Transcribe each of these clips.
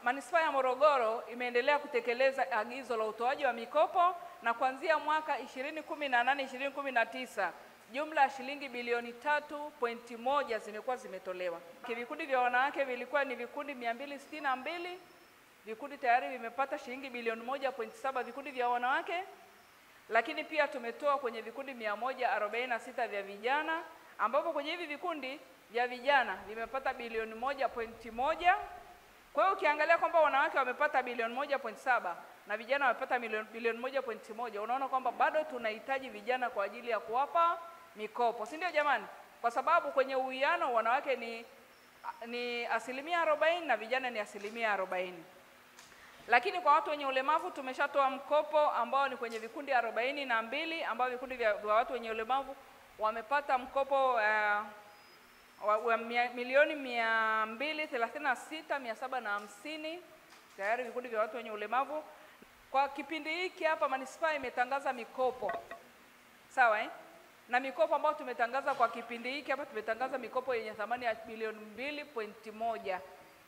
Manispaa ya Morogoro imeendelea kutekeleza agizo la utoaji wa mikopo, na kuanzia mwaka 2018-2019 jumla ya shilingi bilioni 3.1 zimekuwa zimetolewa. Vikundi vya wanawake vilikuwa ni vikundi 262, vikundi tayari vimepata shilingi bilioni 1.7 vikundi vya wanawake, lakini pia tumetoa kwenye vikundi 146 vya vijana, ambapo kwenye hivi vikundi vya vijana vimepata bilioni 1.1. Kwa hiyo ukiangalia kwamba wanawake wamepata bilioni 1.7 na vijana wamepata bilioni 1.1, unaona kwamba bado tunahitaji vijana kwa ajili ya kuwapa mikopo, si ndio jamani? Kwa sababu kwenye uwiano wanawake ni 40% na vijana ni 40%. Lakini kwa watu wenye ulemavu tumeshatoa mkopo ambao ni kwenye vikundi 42, ambao vikundi vya watu wenye ulemavu wamepata mkopo wa milioni 236,750 tayari vikundi vya watu wenye ulemavu. Kwa kipindi hiki hapa manispaa imetangaza mikopo, sawa na mikopo ambayo tumetangaza kwa kipindi hiki hapa, tumetangaza mikopo yenye thamani ya bilioni 2.1.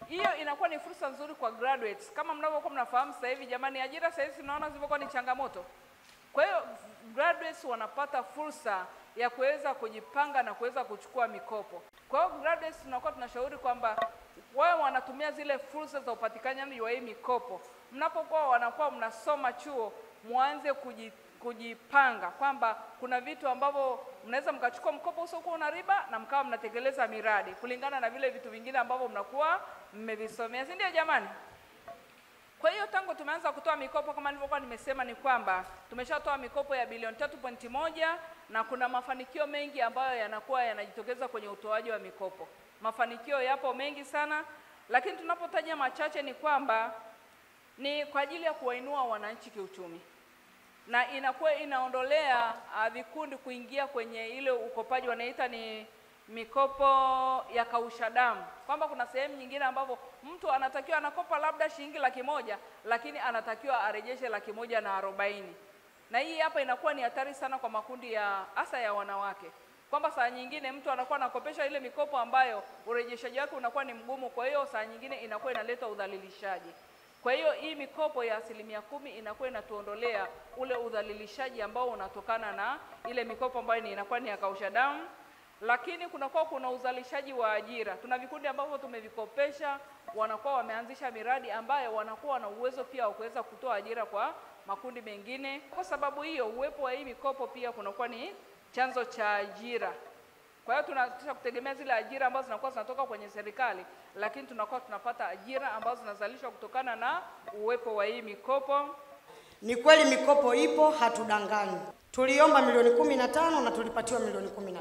Hiyo inakuwa ni fursa nzuri kwa graduates. Kama mnavyokuwa mnafahamu sasa hivi jamani, ajira sasa hivi tunaona zilikuwa ni changamoto. Kwa hiyo graduates wanapata fursa ya kuweza kujipanga na kuweza kuchukua mikopo. Kwa hiyo graduates tunakuwa tunashauri kwamba wao wanatumia zile fursa za upatikanaji wa hii mikopo. Mnapokuwa wanakuwa mnasoma chuo, muanze kujipanga kwamba kuna vitu ambavyo mnaweza mkachukua mkopo usiokuwa na riba na mkawa mnatekeleza miradi kulingana na vile vitu vingine ambavyo mnakuwa mmevisomea, si ndio jamani? Kwa hiyo tangu tumeanza kutoa mikopo kama nilivyokuwa nimesema ni kwamba tumeshatoa mikopo ya bilioni 3.1 na kuna mafanikio mengi ambayo yanakuwa yanajitokeza kwenye utoaji wa mikopo. Mafanikio yapo mengi sana, lakini tunapotaja machache ni kwamba ni kwa ajili ya kuwainua wananchi kiuchumi. Na inakuwa inaondolea vikundi kuingia kwenye ile ukopaji wanaita ni mikopo ya kausha damu, kwamba kuna sehemu nyingine ambapo mtu anatakiwa anakopa labda shilingi 100,000 lakini anatakiwa arejeshe 140,000. Na hii hapa inakuwa ni hatari sana kwa makundi ya hasa ya wanawake, kwamba saa nyingine mtu anakuwa anakopesha ile mikopo ambayo urejeshaji wake unakuwa ni mgumu, kwa hiyo saa nyingine inakuwa inaleta udhalilishaji. Kwa hiyo hii mikopo ya 10% inakuwa inatuondolea ule udhalilishaji ambao unatokana na ile mikopo ambayo inakuwa ni ya kausha damu. Lakini kuna uzalishaji wa ajira. Tuna vikundi ambavyo tumevikopesha, wanakuwa wameanzisha miradi ambayo wanakuwa na uwezo pia wa kuweza kutoa ajira kwa makundi mengine. Kwa sababu hiyo uwepo wa hii mikopo pia kunakuwa ni chanzo cha ajira. Kwa hiyo tunataka kutegemea zile ajira ambazo zinakuwa zinatoka kwenye serikali, lakini tunakuwa tunapata ajira ambazo zinazalishwa kutokana na uwepo wa hii mikopo. Ni kweli mikopo ipo, hatudanganyi. Tuliomba milioni 15 na tulipatiwa milioni 15.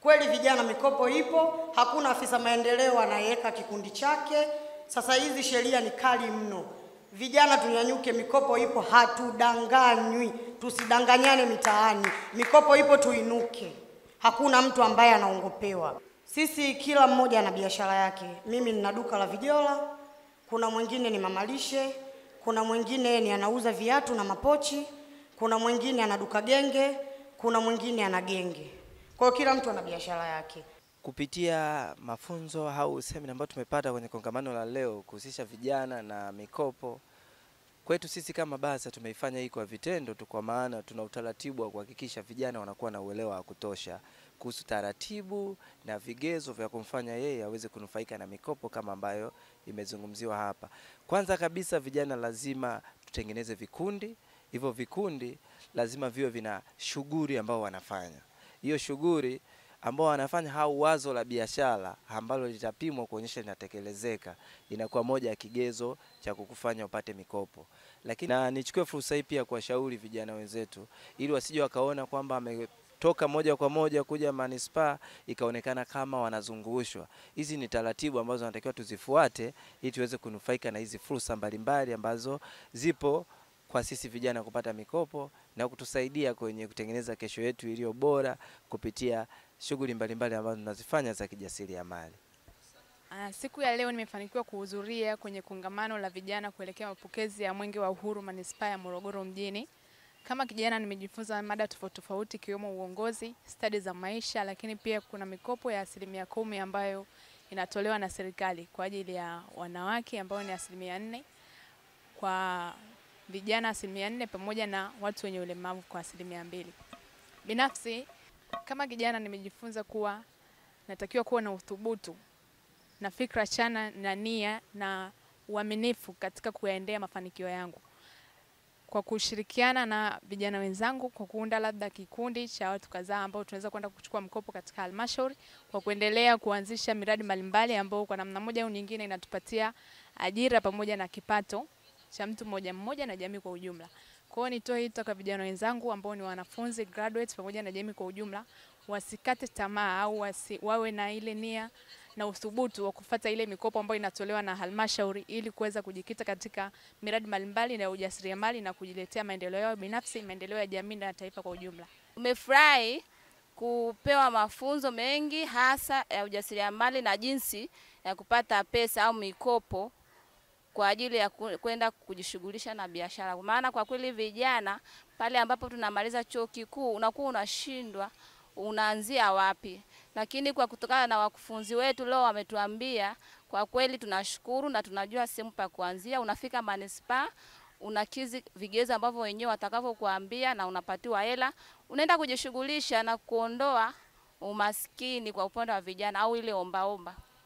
Kweli vijana mikopo ipo, hakuna afisa maendeleo anayeweka kikundi chake. Sasa hizi sheria ni kali mno. Vijana tunyanyuke, mikopo ipo, hatudanganywi. Tusidanganyane mitaani. Mikopo ipo, tuinuke. Hakuna mtu ambaye anaongopewa. Sisi kila mmoja ana biashara yake. Mimi nina duka la vijola, kuna mwingine ni mamalishe, kuna mwingine ni anauza viatu na mapochi, kuna mwingine ana duka genge, kuna mwingine ana genge. Kwa hiyo kila mtu ana biashara yake. Kupitia mafunzo au semina ambayo tumepata kwenye kongamano la leo kuhusisha vijana na mikopo, kwetu sisi kama BASA tumeifanya hii kwa vitendo tu, kwa maana tuna utaratibu wa kuhakikisha vijana wanakuwa na uelewa wa kutosha kuhusu taratibu na vigezo vya kumfanya yeye aweze kunufaika na mikopo kama ambayo imezungumziwa hapa. Kwanza kabisa vijana lazima tutengeneze vikundi. Hivyo vikundi lazima viwe vina shughuli ambao wanafanya. Hiyo shughuli ambao wanafanya au wazo la biashara ambalo litapimwa kuonyesha linatekelezeka, inakuwa moja ya kigezo cha kukufanya upate mikopo. Lakini na nichukue fursa hii pia kuwashauri vijana wenzetu ili wasije wakaona kwamba ametoka moja kwa moja kuja manispaa ikaonekana kama wanazungushwa. Hizi ni taratibu ambazo tunatakiwa tuzifuate ili tuweze kunufaika na hizi fursa mbalimbali ambazo zipo kwa sisi vijana kupata mikopo na kutusaidia kwenye kutengeneza kesho yetu iliyo bora kupitia shughuli mbalimbali ambazo tunazifanya za kijasiriamali. Siku ya leo nimefanikiwa kuhudhuria kwenye kongamano la vijana kuelekea mapokezi ya Mwenge wa Uhuru manispaa ya Morogoro mjini. Kama kijana nimejifunza mada tofauti tofauti ikiwemo uongozi, stadi za maisha, lakini pia kuna mikopo ya 10% ambayo inatolewa na serikali kwa ajili ya wanawake ambao ni 4%, kwa vijana 4%, pamoja na watu wenye ulemavu kwa 2%. Binafsi kama kijana nimejifunza kuwa natakiwa kuwa na uthubutu na fikra chana na nia na uaminifu katika kuyaendea mafanikio yangu, kwa kushirikiana na vijana wenzangu, kwa kuunda labda kikundi cha watu kadhaa ambao tunaweza kwenda kuchukua mkopo katika halmashauri, kwa kuendelea kuanzisha miradi mbalimbali ambao kwa namna moja au nyingine inatupatia ajira pamoja na kipato cha mtu mmoja mmoja na jamii kwa ujumla. Kwa hiyo nitoe hito kwa vijana wenzangu ambao ni wanafunzi, graduates, pamoja na jamii kwa ujumla, wasikate tamaa au wawe na ile nia na uthubutu wa kufuata ile mikopo ambayo inatolewa na halmashauri ili kuweza kujikita katika miradi mbalimbali na ujasiriamali na kujiletea maendeleo yao binafsi, maendeleo ya jamii na taifa kwa ujumla. Umefurahi kupewa mafunzo mengi hasa ya ujasiriamali na jinsi ya kupata pesa au mikopo kwa ajili ya kwenda kujishughulisha na biashara. Maana kwa kweli vijana pale ambapo tunamaliza chuo kikuu unakuwa unashindwa unaanzia wapi. Lakini kwa kutokana na wakufunzi wetu leo wametuambia, kwa kweli tunashukuru na tunajua sehemu pa kuanzia. Unafika manispaa, unakizi vigezo ambavyo wenyewe watakavyokuambia na unapatiwa hela, unaenda kujishughulisha na kuondoa umaskini kwa upande wa vijana au ile omba omba.